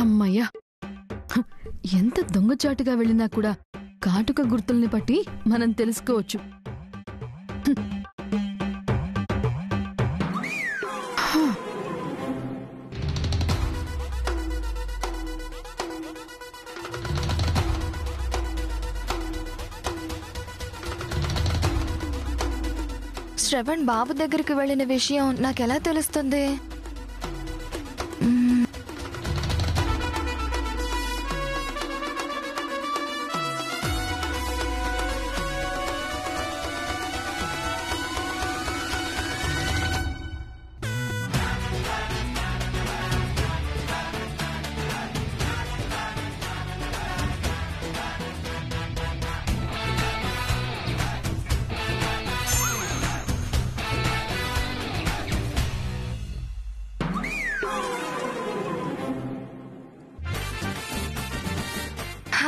అమ్మయ్యా! ఎంత దొంగచాటుగా వెళ్ళినా కూడా కాటుక గుర్తుల్ని బట్టి మనం తెలుసుకోవచ్చు. శ్రవణ్ బాబు దగ్గరికి వెళ్ళిన విషయం నాకెలా తెలుస్తుంది?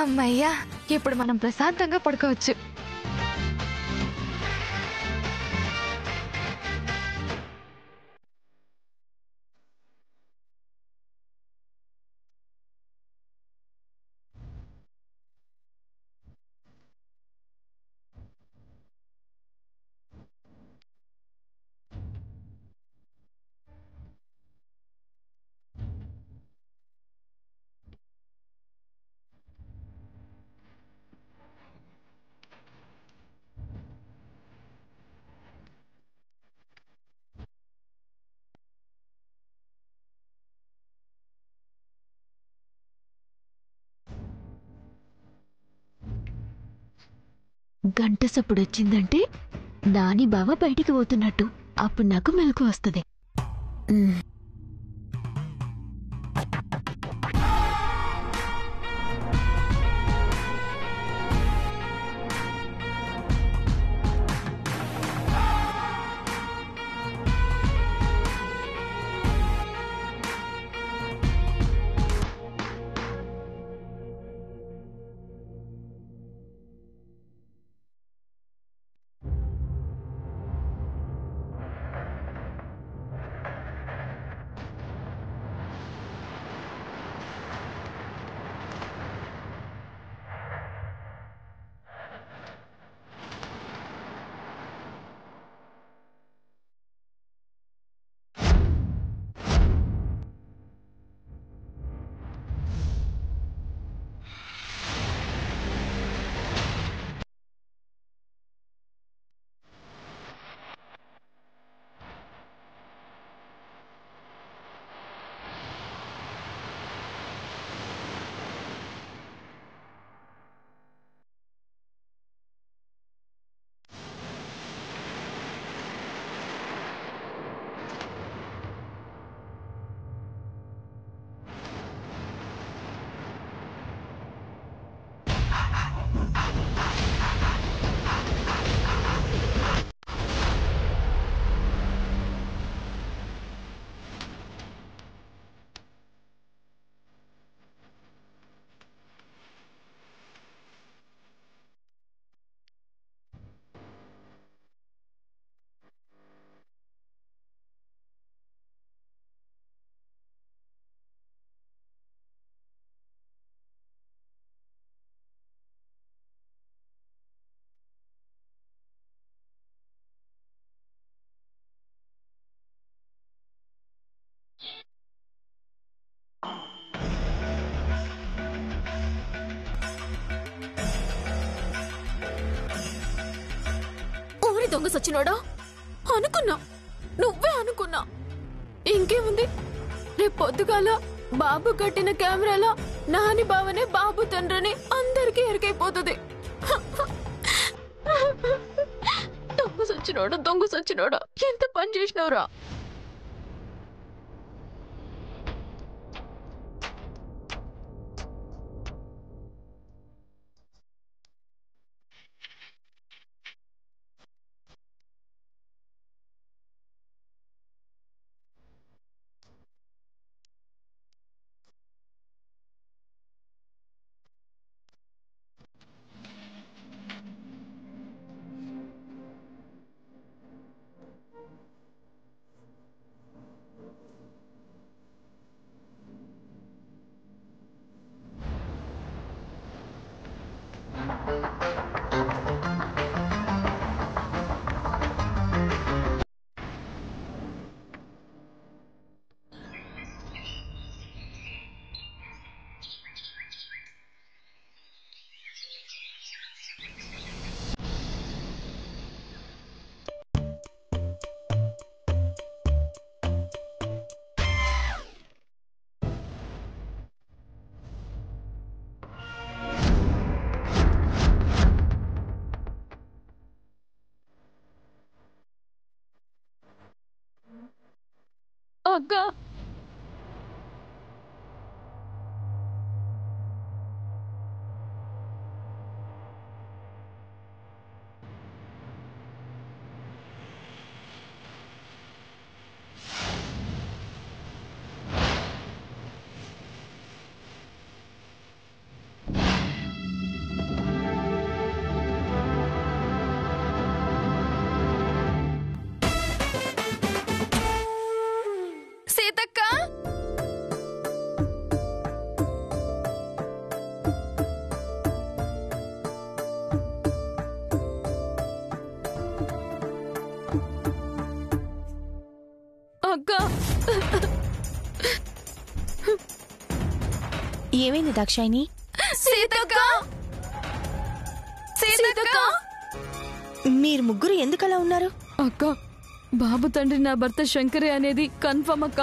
అమ్మయ్యా, ఇప్పుడు మనం ప్రశాంతంగా పడుకోవచ్చు. గంట సప్పుడొచ్చిందంటే నాని బావ బయటికి పోతున్నట్టు. అప్పుడు నాకు మెలకు వస్తుంది. దొంగ సచ్చినోడా అనుకున్నా, నువ్వే అనుకున్నా. ఇంకేముంది, రేపు పొద్దుగాల బాబు కట్టిన కెమెరాలో నాని బావనే బాబు తండ్రిని అందరికీ ఎరికైపోతుంది. దొంగ సచ్చినోడా ఎంత పని చేసినవరా? అక్క సీతక్క అక్క ఏమైంది దాక్షాయిని? సీతక్క సీతక్క మీరు ముగ్గురు ఎందుకలా ఉన్నారు? అక్క బాబు తండ్రి నా భర్త శంకరే అనేది కన్ఫర్మ్ అక్క.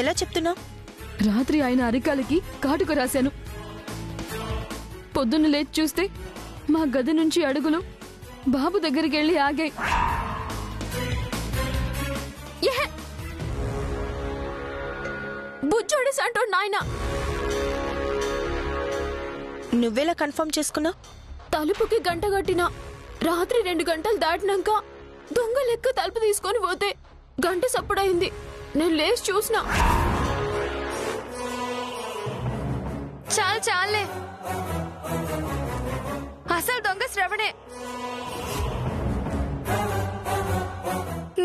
ఎలా చెప్తున్నావు? రాత్రి ఆయన అరికాలకి కాటుక రాశాను. పొద్దున్న లేచి చూస్తే మా గది నుంచి అడుగులు బాబు దగ్గరికి వెళ్ళి ఆగాయి. బుజ్జోడి సంటోడు నాయన. నువ్వెలా కన్ఫర్మ్ చేసుకున్నావు? తలుపుకి గంట కట్టిన రాత్రి 2 గంటలు దాటినాక దొంగ లెక్క తలుపు తీసుకొని పోతే గంట సప్పుడైంది. నేను లేచి చూసిన. చాలే అసలు దొంగ శ్రవణే.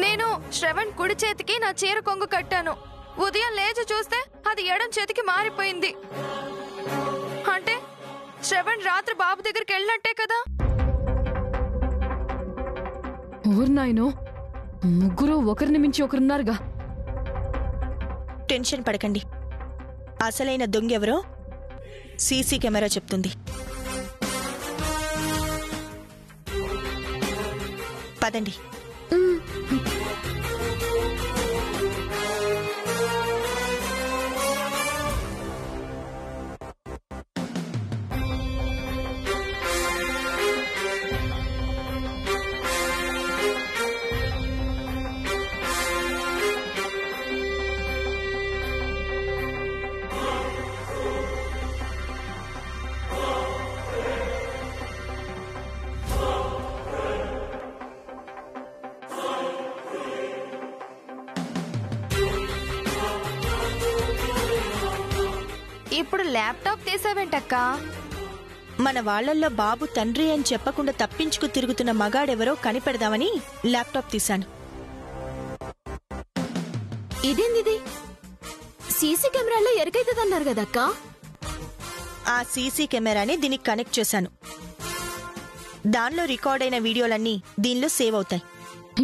నేను శ్రవణ్ కుడి చేతికి నా చీర కొంగు కట్టాను. ఉదయం లేచి చూస్తే అది ఎడం చేతికి మారిపోయింది. అంటే శ్రవణ్ రాత్రి బాబు దగ్గరికి వెళ్ళినట్టే కదా. ఓర్ నాయనో, ముగ్గురు ఒకరిని మించి ఒకరున్నారుగా. టెన్షన్ పడకండి. అసలైన దొంగెవరో సీసీ కెమెరా చెప్తుంది. పదండి. ఇప్పుడు ల్యాప్టాప్ తీసావేంటక్క? మన వాళ్లల్లో బాబు తండ్రి అని చెప్పకుండా తప్పించుకు తిరుగుతున్న మగాడెవరో కనిపెడదామని ల్యాప్టాప్ తీశాను. ఇదేంది? సీసీ కెమెరాలో ఎరకైతుందన్నారు కదక్క. ఆ సీసీ కెమెరాని దీనికి కనెక్ట్ చేశాను. దానిలో రికార్డ్ అయిన వీడియోలన్నీ దీనిలో సేవ్ అవుతాయి.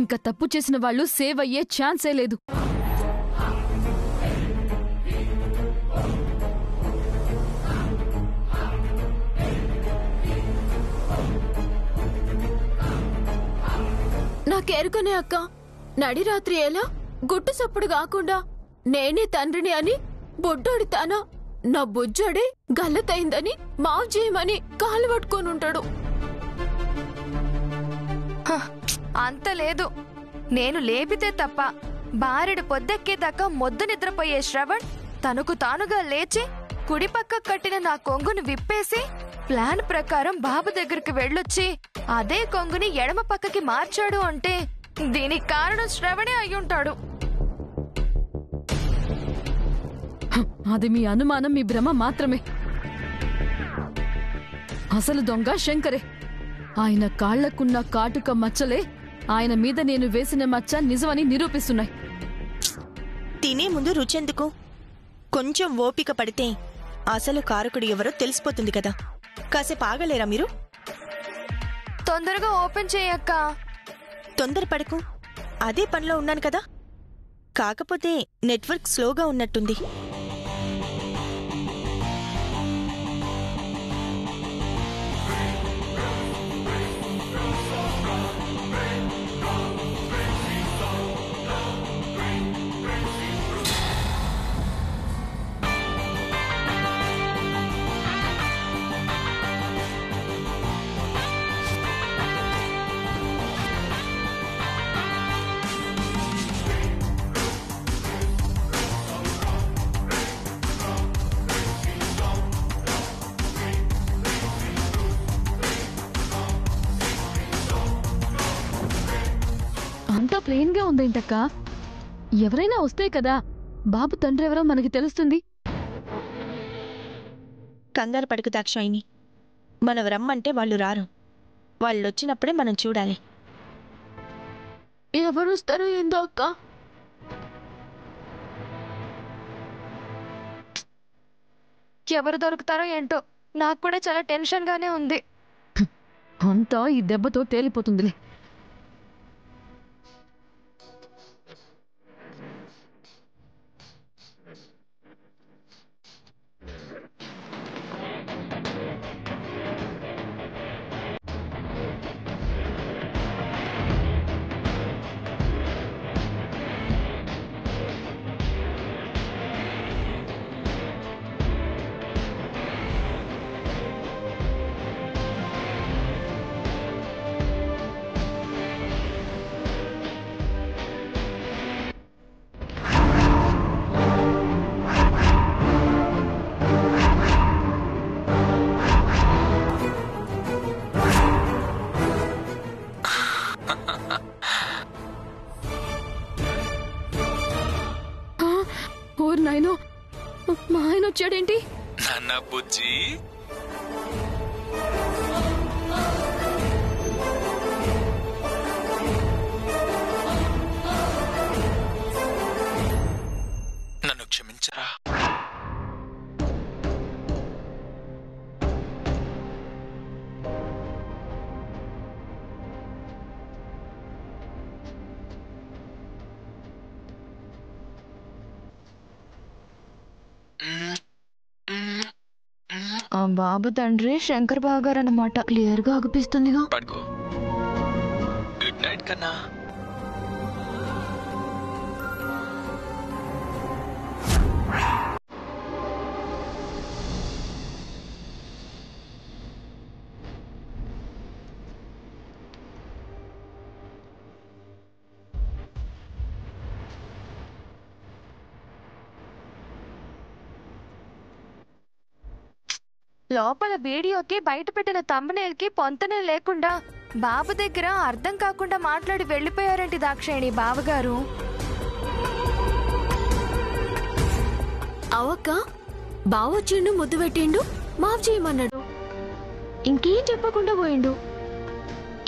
ఇంకా తప్పు చేసిన వాళ్ళు సేవ్ అయ్యే ఛాన్సే లేదు. నాకెరుకనే అక్క. నడి రాత్రి ఎలా గుట్టు సప్పుడు కాకుండా నేనే తండ్రిని అని బొడ్డోడి తానా నా బుజ్జోడే గల్లతైందని మాఫ్ చేయమని కాలు పట్టుకొని ఉంటాడు. అంత లేదు. నేను లేపితే తప్ప బారెడు పొద్దెక్కేదాకా మొద్దు నిద్రపోయే శ్రవణ్ తనకు తానుగా లేచి కుడిపక్క కట్టిన నా కొంగును విప్పేసి ప్లాన్ ప్రకారం బాబు దగ్గరికి వెళ్ళొచ్చి అదే కొంగుని ఎడమ పక్కకి మార్చాడు అంటే దీనికి కారణం శ్రవణే అయ్యుంటాడు. అది మీ అనుమానం, మీ భ్రమ మాత్రమే. అసలు దొంగ శంకరే. ఆయన కాళ్లకున్న కాటుక మచ్చలే ఆయన మీద నేను వేసిన మచ్చ నిజమని నిరూపిస్తున్నాయి. తినే ముందు రుచెందుకు? కొంచెం ఓపిక పడితే అసలు కారకుడు ఎవరో తెలిసిపోతుంది కదా. కాసేపు ఆగలేరా మీరు? తొందరగా ఓపెన్ చేయక్క. తొందరపడకు, అదే పనిలో ఉన్నాను కదా. కాకపోతే నెట్వర్క్ స్లోగా ఉన్నట్టుంది. ప్లెయిన్ గా ఉందేంటక్క? ఎవరైనా వస్తే కదా బాబు తండ్రి ఎవరో మనకి తెలుస్తుంది. కంగారు పడుకు దాక్షాయిని. మనం రమ్మంటే వాళ్ళు రారు. వాళ్ళు వచ్చినప్పుడే మనం చూడాలి. ఎవరొస్తారో ఏందో అక్క. ఎవరు దొరుకుతారో ఏంటో, నాకు కూడా చాలా టెన్షన్ గానే ఉంది. అంతా ఈ దెబ్బతో తేలిపోతుందిలే. ఓర్ నాయనో, మా ఆయన వచ్చాడేంటి? నాన్న బుజ్జి, నన్ను క్షమించరా. ఆ బాబు తండ్రి శంకర్ బావ గారు అన్నమాట. క్లియర్ గా అగుపిస్తుందిగా. పడుకో. గుడ్ నైట్ కన్నా. లోపల వీడియోకి బయట పెట్టిన థంబ్నెయిల్కి పొంతనే లేకుండా బాబు దగ్గర అర్థం కాకుండా మాట్లాడి వెళ్ళిపోయారంటి దాక్షాయిని బావగారు. అవక్క బావొచ్చిండు, ముద్దు పెట్టిండు, మాఫ్ చేయమన్నాడు. ఇంకేం చెప్పకుండా పోయిండు.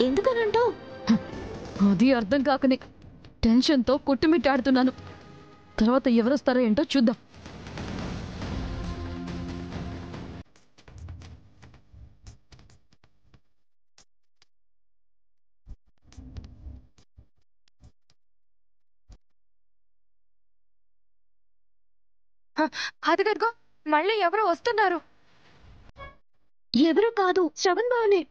ఎందుకనంటావు? అది అర్థం కాకనే టెన్షన్తో కొట్టుమిట్టాడుతున్నాను. తర్వాత ఎవరొస్తారో ఏంటో చూద్దాం. అదిగదిగో మళ్ళీ ఎవరో వస్తున్నారు. ఎవరు కాదు, శ్రవణ్ బావనే.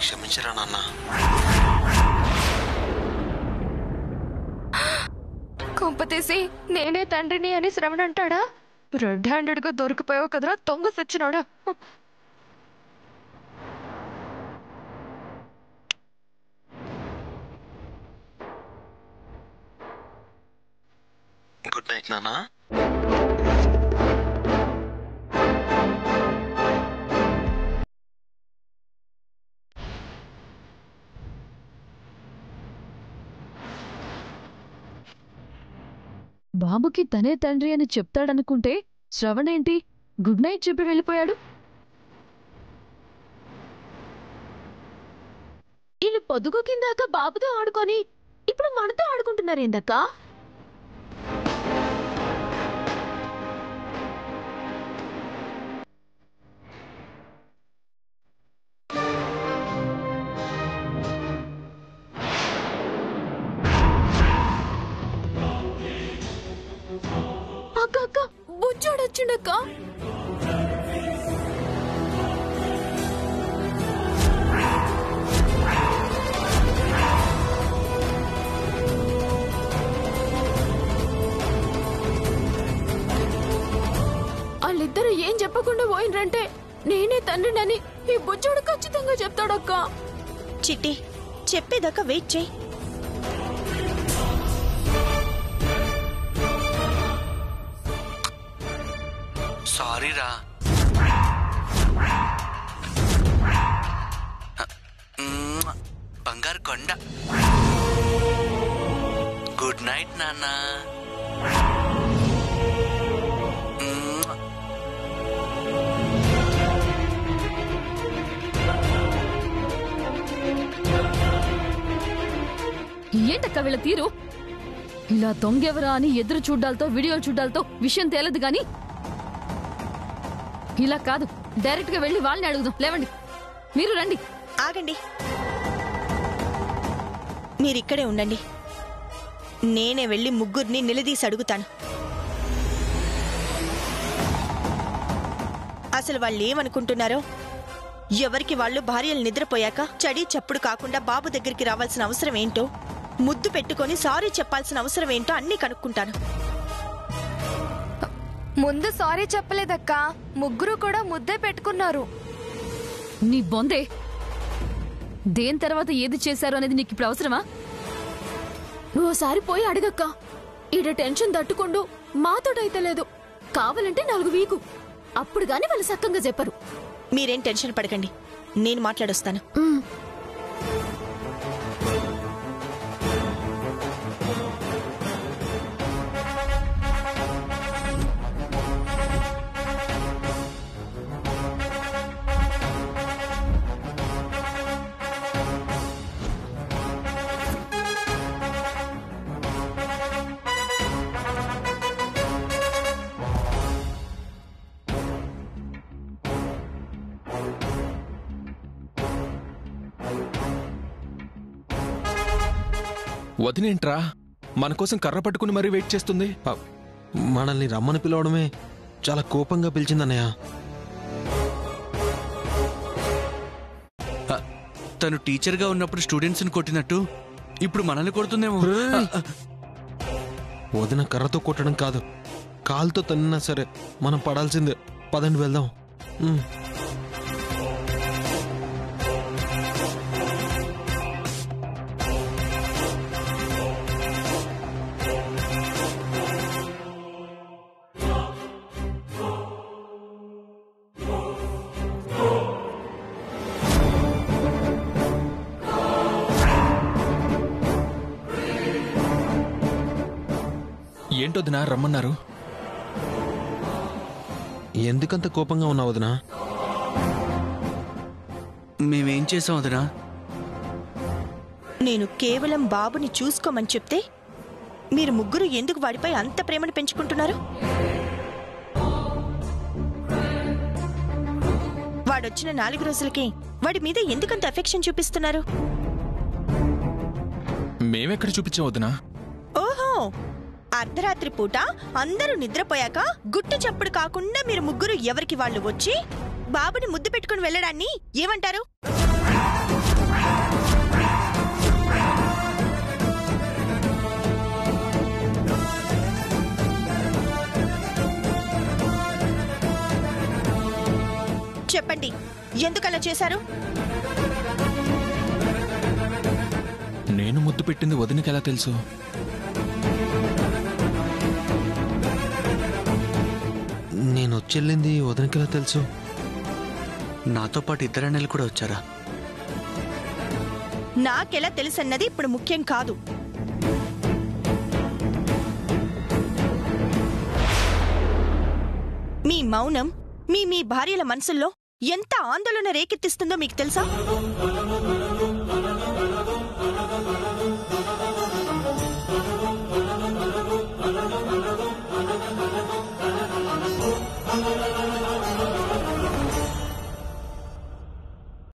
క్షమించరా నాన్న. కొంపతీసి నేనే తండ్రిని అని శ్రవణ్ అంటాడా? రెడ్ హ్యాండెడ్ గా దొరికిపోయావు కదరా దొంగ సచ్చినాడా. గుడ్ నైట్ నాన్న. బాబుకి తనే తండ్రి అని చెప్తాడనుకుంటే శ్రవణ్ ఏంటి గుడ్ నైట్ చెప్పి వెళ్ళిపోయాడు? వీళ్ళు పొదుగు కిందాక బాబుతో ఆడుకొని ఇప్పుడు మనతో ఆడుకుంటున్నారేందక్క? వచ్చిండక్క. వాళ్ళిద్దరు ఏం చెప్పకుండా పోయినరంటే నేనే తండ్రినని ఈ బుజ్జోడు ఖచ్చితంగా చెప్తాడక్క. చిట్టి, చెప్పేదాకా వెయిట్ చేయి. సారీరా. బంగారు కొండ. గుడ్ నైట్ నాన్న. ఏంటక్క వీళ్ళ తీరు? ఇలా దొంగెవరా అని ఎదురు చూడ్డాలతో వీడియోలు చూడ్డాలతో విషయం తేలదు గాని ఇలా కాదు, డైరెక్ట్ గా వెళ్ళి వాళ్ళని అడుగుదాం. లేవండి, మీరు రండి. ఆగండి, మీరిక్కడే ఉండండి. నేనే వెళ్ళి ముగ్గురిని నిలదీసి అడుగుతాను. అసలు వాళ్ళు ఏమనుకుంటున్నారో, ఎవరికి వాళ్ళు భార్యలు నిద్రపోయాక చడి చప్పుడు కాకుండా బాబు దగ్గరికి రావాల్సిన అవసరం ఏంటో, ముద్దు పెట్టుకొని సారీ చెప్పాల్సిన అవసరం ఏంటో అన్నీ కనుక్కుంటాను. ముందు సారీ చెప్పలేదక్క, ముగ్గురు కూడా ముద్దే పెట్టుకున్నారు. నీ బొందే. దేని తర్వాత ఏది చేశారు అనేది నీకు ఇప్పుడు అవసరమా? నువ్వుసారి పోయి అడగక్క. ఈడ టెన్షన్ తట్టుకుంటూ మాతోటైతే లేదు. కావాలంటే 4 వీకు, అప్పుడు గాని వాళ్ళు సక్కంగా చెప్పరు. మీరేం టెన్షన్ పడకండి, నేను మాట్లాడొస్తాను. వదినేంట్రా మన కోసం కర్ర పట్టుకుని మరీ వెయిట్ చేస్తుంది? మనల్ని రమ్మని పిలవడమే చాలా కోపంగా పిలిచిందన్నయ్య. తను టీచర్గా ఉన్నప్పుడు స్టూడెంట్స్ని కొట్టినట్టు ఇప్పుడు మనల్ని కొడుతుందేమో. వదిన కర్రతో కొట్టడం కాదు, కాలుతో తన్నినా సరే మనం పడాల్సిందే. పదండి వెళ్దాం. ఏంటొదినా రమ్మన్నారు? ఎందుకంత కోపంగా ఉన్నావు వదినా? మేమేం చేసాం వదినా? నేను కేవలం బాబుని చూసుకోమని చెప్తే మీరు ముగ్గురు ఎందుకు వాడిపై అంత ప్రేమను పెంచుకుంటున్నారు? వాడొచ్చిన 4 రోజులకి వాడి మీద ఎందుకంత అఫెక్షన్ చూపిస్తున్నారు? మేమెక్కడ చూపించాం వదినా? ఓహో, అర్ధరాత్రి పూట అందరూ నిద్రపోయాక గుట్టు చప్పుడు కాకుండా మీరు ముగ్గురు ఎవరికి వాళ్ళు వచ్చి బాబుని ముద్దు పెట్టుకుని వెళ్ళడాన్ని ఏమంటారు? చెప్పండి, ఎందుకలా చేశారు? నేను ముద్దు పెట్టింది వదినకి ఎలా తెలుసు? నేను వచ్చెళ్ళింది వదినకి ఎలా తెలుసు? నాతో పాటు 2 అన్నలు కూడా వచ్చారా? నాకెలా తెలుసన్నది ఇప్పుడు ముఖ్యం కాదు. మీ మౌనం మీ భార్యల మనసుల్లో ఎంత ఆందోళన రేకెత్తిస్తుందో మీకు తెలుసా?